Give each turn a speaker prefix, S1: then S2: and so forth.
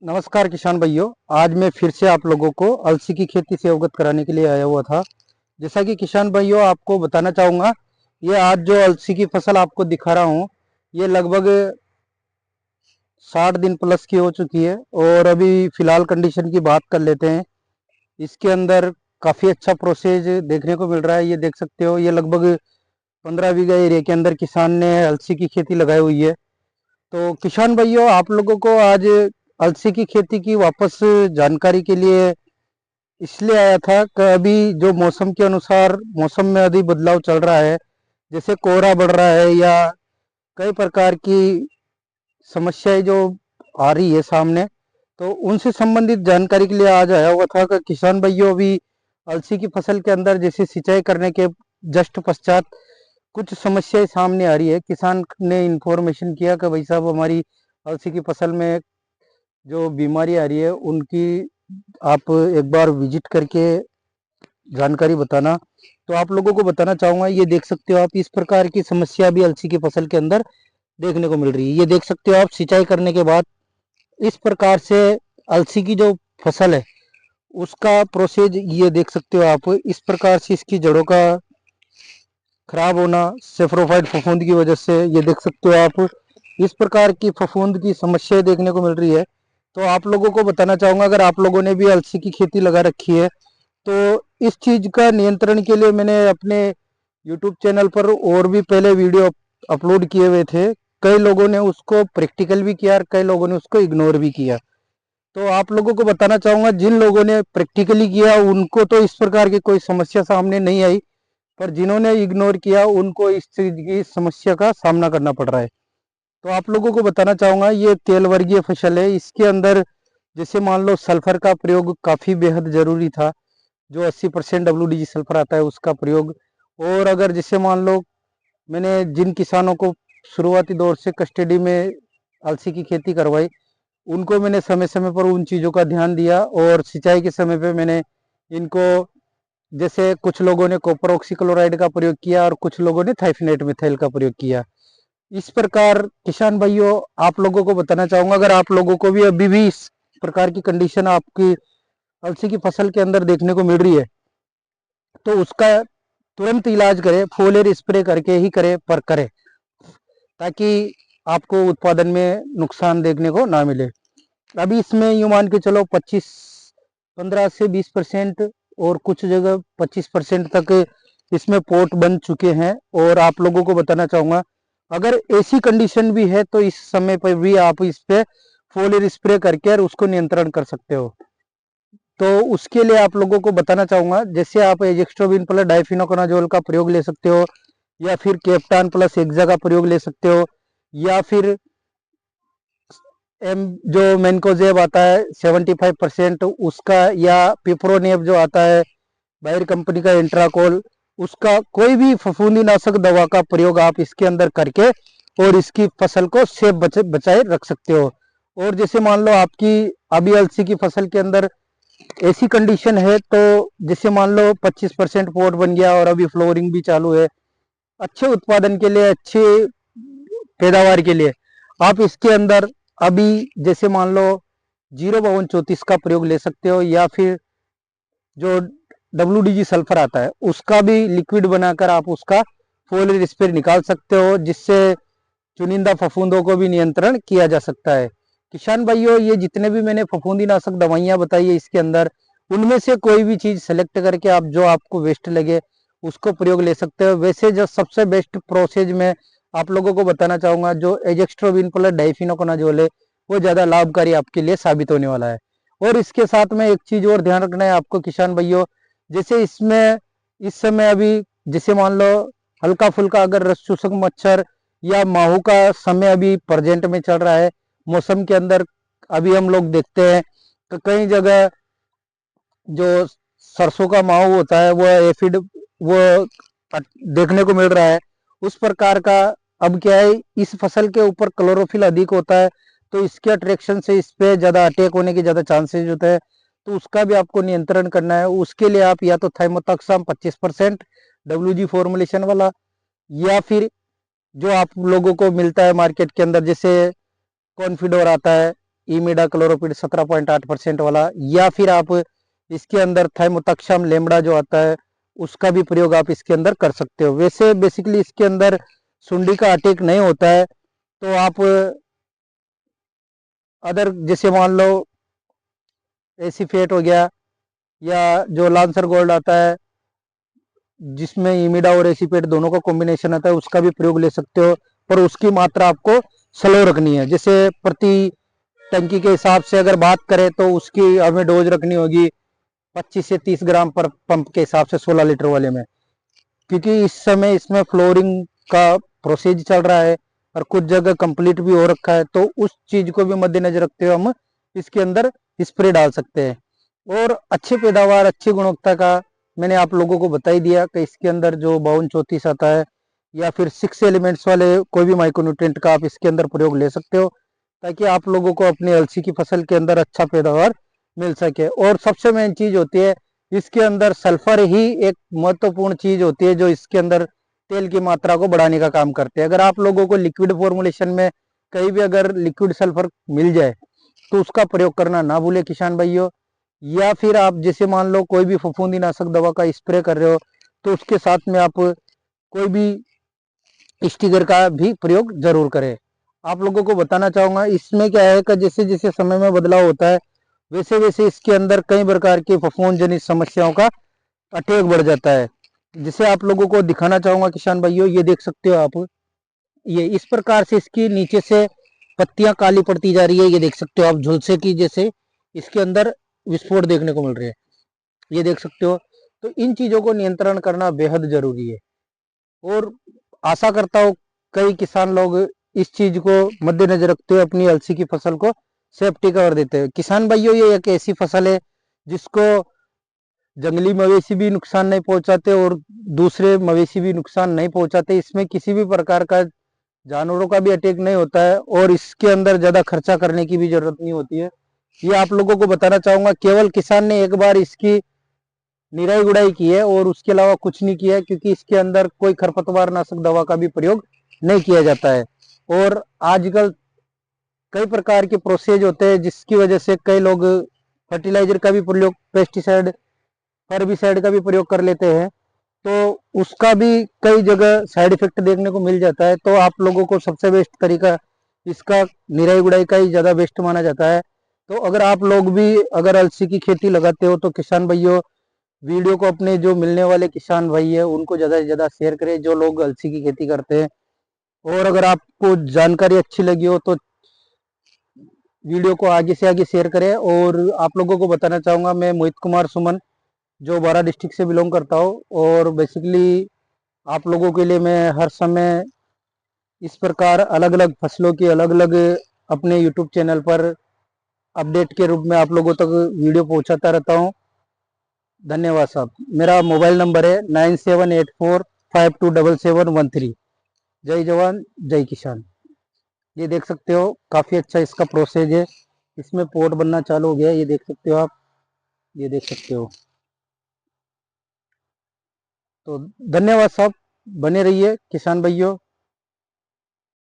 S1: नमस्कार किसान भाइयों। आज मैं फिर से आप लोगों को अलसी की खेती से अवगत कराने के लिए आया हुआ था। जैसा कि किसान भाइयों आपको बताना चाहूँगा, ये आज जो अलसी की फसल आपको दिखा रहा हूँ, ये लगभग 60 दिन प्लस की हो चुकी है। और अभी फ़िलहाल कंडीशन की बात कर लेते हैं। इसके अंदर काफ़ी अच्छा प्रोसेस देखने को मिल रहा है। ये देख सकते हो, ये लगभग 15 बीघा एरिया के अंदर किसान ने अलसी की खेती लगाई हुई है। तो किसान भाइयों, आप लोगों को आज अलसी की खेती की वापस जानकारी के लिए इसलिए आया था कि अभी जो मौसम के अनुसार मौसम में अभी बदलाव चल रहा है, जैसे कोहरा बढ़ रहा है या कई प्रकार की समस्याएं जो आ रही है सामने, तो उनसे संबंधित जानकारी के लिए आज आया हुआ था कि किसान भाइयों अभी अलसी की फसल के अंदर जैसे सिंचाई करने के जस्ट पश्चात कुछ समस्याएं सामने आ रही है। किसान ने इन्फॉर्मेशन किया कि भाई साहब, हमारी अलसी की फसल में जो बीमारी आ रही है उनकी आप एक बार विजिट करके जानकारी बताना। तो आप लोगों को बताना चाहूँगा, ये देख सकते हो आप, इस प्रकार की समस्या भी अलसी की फसल के अंदर देखने को मिल रही है। ये देख सकते हो आप, सिंचाई करने के बाद इस प्रकार से अलसी की जो फसल है उसका प्रोसेस ये देख सकते हो आप। इस प्रकार से इसकी जड़ों का खराब होना सेफ्रोफाइट फफूंद की वजह से, ये देख सकते हो आप, इस प्रकार की फफूंद की समस्या देखने को मिल रही है। तो आप लोगों को बताना चाहूँगा, अगर आप लोगों ने भी अलसी की खेती लगा रखी है तो इस चीज़ का नियंत्रण के लिए मैंने अपने यूट्यूब चैनल पर और भी पहले वीडियो अपलोड किए हुए थे। कई लोगों ने उसको प्रैक्टिकल भी किया और कई लोगों ने उसको इग्नोर भी किया। तो आप लोगों को बताना चाहूँगा, जिन लोगों ने प्रैक्टिकली किया उनको तो इस प्रकार की कोई समस्या सामने नहीं आई, पर जिन्होंने इग्नोर किया उनको इस चीज़ की समस्या का सामना करना पड़ रहा है। तो आप लोगों को बताना चाहूँगा, ये तेल वर्गीय फसल है। इसके अंदर जैसे मान लो सल्फर का प्रयोग काफ़ी बेहद ज़रूरी था, जो 80% WDG सल्फर आता है उसका प्रयोग। और अगर जैसे मान लो मैंने जिन किसानों को शुरुआती दौर से कस्टडी में अलसी की खेती करवाई, उनको मैंने समय समय पर उन चीज़ों का ध्यान दिया। और सिंचाई के समय पे मैंने इनको, जैसे कुछ लोगों ने कॉपर ऑक्सीक्लोराइड का प्रयोग किया और कुछ लोगों ने थाइफनेट मिथाइल का प्रयोग किया। इस प्रकार किसान भाइयों, आप लोगों को बताना चाहूँगा, अगर आप लोगों को भी अभी भी इस प्रकार की कंडीशन आपकी अलसी की फसल के अंदर देखने को मिल रही है, तो उसका तुरंत इलाज करें, फोलियर स्प्रे करके ही करें, पर करें, ताकि आपको उत्पादन में नुकसान देखने को ना मिले। अभी इसमें यूँ मान के चलो 15 से 20% और कुछ जगह 25% तक इसमें पोट बन चुके हैं। और आप लोगों को बताना चाहूँगा, अगर ऐसी कंडीशन भी है तो इस समय पर भी आप इस पे फोलियर स्प्रे करके और उसको नियंत्रण कर सकते हो। तो उसके लिए आप लोगों को बताना चाहूँगा, जैसे आप एजेक्स्ट्रोबिन प्लस डाइफिनोकोनाजोल का प्रयोग ले सकते हो, या फिर कैप्टान प्लस एक्जा का प्रयोग ले सकते हो, या फिर एम जो मैनकोजेब आता है 75% उसका, या पिप्रोनेब जो आता है बायर कंपनी का इंट्राकोल, उसका कोई भी फफूंदी नाशक दवा का प्रयोग आप इसके अंदर करके और इसकी फसल को सेफ बचाए रख सकते हो। और जैसे मान लो आपकी अभी अलसी की फसल के अंदर ऐसी कंडीशन है, तो जैसे मान लो 25% पोट बन गया और अभी फ्लोरिंग भी चालू है, अच्छे उत्पादन के लिए, अच्छे पैदावार के लिए आप इसके अंदर अभी जैसे मान लो 05234 का प्रयोग ले सकते हो, या फिर जो WDG सल्फर आता है उसका भी लिक्विड बनाकर आप उसका फोलियर स्प्रे निकाल सकते हो, जिससे चुनिंदा फफूंदों को भी नियंत्रण किया जा सकता है। किसान भाइयों, ये जितने भी मैंने फफूंदी नाशक दवाइयाँ बताई है इसके अंदर, उनमें से कोई भी चीज़ सेलेक्ट करके आप जो आपको बेस्ट लगे उसको प्रयोग ले सकते हो। वैसे जो सबसे बेस्ट प्रोसेज में आप लोगों को बताना चाहूँगा, जो एजेक्स्ट्रोबिन प्लस डाइफिनोकोनाजोल है वो ज़्यादा लाभकारी आपके लिए साबित होने वाला है। और इसके साथ में एक चीज़ और ध्यान रखना है आपको किसान भाइयों, जैसे इसमें इस समय अभी जैसे मान लो हल्का फुल्का अगर रस चूसक मच्छर या माहू का समय अभी प्रेजेंट में चल रहा है मौसम के अंदर, अभी हम लोग देखते हैं कि कई जगह जो सरसों का माहू होता है वो एफिड वो देखने को मिल रहा है। उस प्रकार का अब क्या है, इस फसल के ऊपर क्लोरोफिल अधिक होता है, तो इसके अट्रैक्शन से इस पे ज़्यादा अटैक होने के ज़्यादा चांसेस होते हैं। तो उसका भी आपको नियंत्रण करना है। उसके लिए आप या तो थाइमोथैक्सम 25% WG फॉर्मुलेशन वाला, या फिर जो आप लोगों को मिलता है मार्केट के अंदर, जैसे कॉन्फिडोर आता है, इमिडा क्लोरोपिड 17.8% वाला, या फिर आप इसके अंदर थाइमोथैक्सम लेमड़ा जो आता है उसका भी प्रयोग आप इसके अंदर कर सकते हो। वैसे बेसिकली इसके अंदर सुंडी का अटैक नहीं होता है, तो आप अदर जैसे मान लो एसीफेट हो गया, या जो लांसर गोल्ड आता है जिसमें इमिडा और एसीपेट दोनों का कॉम्बिनेशन आता है, उसका भी प्रयोग ले सकते हो। पर उसकी मात्रा आपको स्लो रखनी है। जैसे प्रति टंकी के हिसाब से अगर बात करें तो उसकी हमें डोज रखनी होगी 25 से 30 ग्राम पर पंप के हिसाब से 16 लीटर वाले में, क्योंकि इस समय इसमें फ्लोरिंग का प्रोसेस चल रहा है और कुछ जगह कंप्लीट भी हो रखा है, तो उस चीज को भी मद्देनजर रखते हुए हम इसके अंदर स्प्रे डाल सकते हैं। और अच्छी पैदावार, अच्छी गुणवत्ता का मैंने आप लोगों को बता ही दिया कि इसके अंदर जो 52-34 आता है या फिर 6 एलिमेंट्स वाले कोई भी माइक्रोन्यूट्रिएंट का आप इसके अंदर प्रयोग ले सकते हो, ताकि आप लोगों को अपनी अलसी की फसल के अंदर अच्छा पैदावार मिल सके। और सबसे मेन चीज होती है इसके अंदर सल्फर ही एक महत्वपूर्ण चीज होती है जो इसके अंदर तेल की मात्रा को बढ़ाने का काम करते हैं। अगर आप लोगों को लिक्विड फॉर्मुलेशन में कहीं भी अगर लिक्विड सल्फर मिल जाए तो उसका प्रयोग करना ना भूले किसान भाइयों। या फिर आप जैसे मान लो कोई भी फफूंदीनाशक दवा का स्प्रे कर रहे हो तो उसके साथ में आप कोई भी स्टिकर का भी प्रयोग जरूर करें। आप लोगों को बताना चाहूंगा इसमें क्या है कि जैसे जैसे समय में बदलाव होता है वैसे वैसे इसके अंदर कई प्रकार की फफूंद जनित समस्याओं का अटैक बढ़ जाता है। जिसे आप लोगों को दिखाना चाहूंगा किसान भाइयों, ये देख सकते हो आप, ये इस प्रकार से इसकी नीचे से पत्तियां काली पड़ती जा रही है। ये देख सकते हो आप झुलसे की जैसे इसके अंदर विस्फोट देखने को मिल रहे हैं, ये देख सकते हो। तो इन चीजों को नियंत्रण करना बेहद जरूरी है और आशा करता हूँ कई किसान लोग इस चीज को मद्देनजर रखते हुए अपनी अलसी की फसल को सेफ्टी कर देते हैं। किसान भाइयों ये एक ऐसी फसल है जिसको जंगली मवेशी भी नुकसान नहीं पहुंचाते और दूसरे मवेशी भी नुकसान नहीं पहुंचाते। इसमें किसी भी प्रकार का जानवरों का भी अटैक नहीं होता है और इसके अंदर ज्यादा खर्चा करने की भी जरूरत नहीं होती है। ये आप लोगों को बताना चाहूंगा, केवल किसान ने एक बार इसकी निराई गुड़ाई की है और उसके अलावा कुछ नहीं किया है, क्योंकि इसके अंदर कोई खरपतवार नाशक दवा का भी प्रयोग नहीं किया जाता है। और आजकल कई प्रकार के प्रोसेस होते हैं जिसकी वजह से कई लोग फर्टिलाइजर का भी प्रयोग, पेस्टिसाइड, हर्बिसाइड का भी प्रयोग कर लेते हैं, तो उसका भी कई जगह साइड इफेक्ट देखने को मिल जाता है। तो आप लोगों को सबसे बेस्ट तरीका इसका निराई गुड़ाई का ही ज्यादा बेस्ट माना जाता है। तो अगर आप लोग भी अगर अलसी की खेती लगाते हो तो किसान भाइयों वीडियो को अपने जो मिलने वाले किसान भाई है उनको ज्यादा से ज्यादा शेयर करें जो लोग अलसी की खेती करते हैं। और अगर आपको जानकारी अच्छी लगी हो तो वीडियो को आगे से आगे शेयर करें। और आप लोगों को बताना चाहूंगा मैं मोहित कुमार सुमन जो बारा डिस्ट्रिक्ट से बिलोंग करता हूँ, और बेसिकली आप लोगों के लिए मैं हर समय इस प्रकार अलग अलग फसलों की अलग अलग अपने यूट्यूब चैनल पर अपडेट के रूप में आप लोगों तक वीडियो पहुंचाता रहता हूं। धन्यवाद साहब। मेरा मोबाइल नंबर है 9784527713। जय जवान जय किसान। ये देख सकते हो काफी अच्छा इसका प्रोसेस है, इसमें पोट बनना चालू हो गया है, ये देख सकते हो आप, ये देख सकते हो। तो धन्यवाद साहब, बने रहिए किसान भाइयों।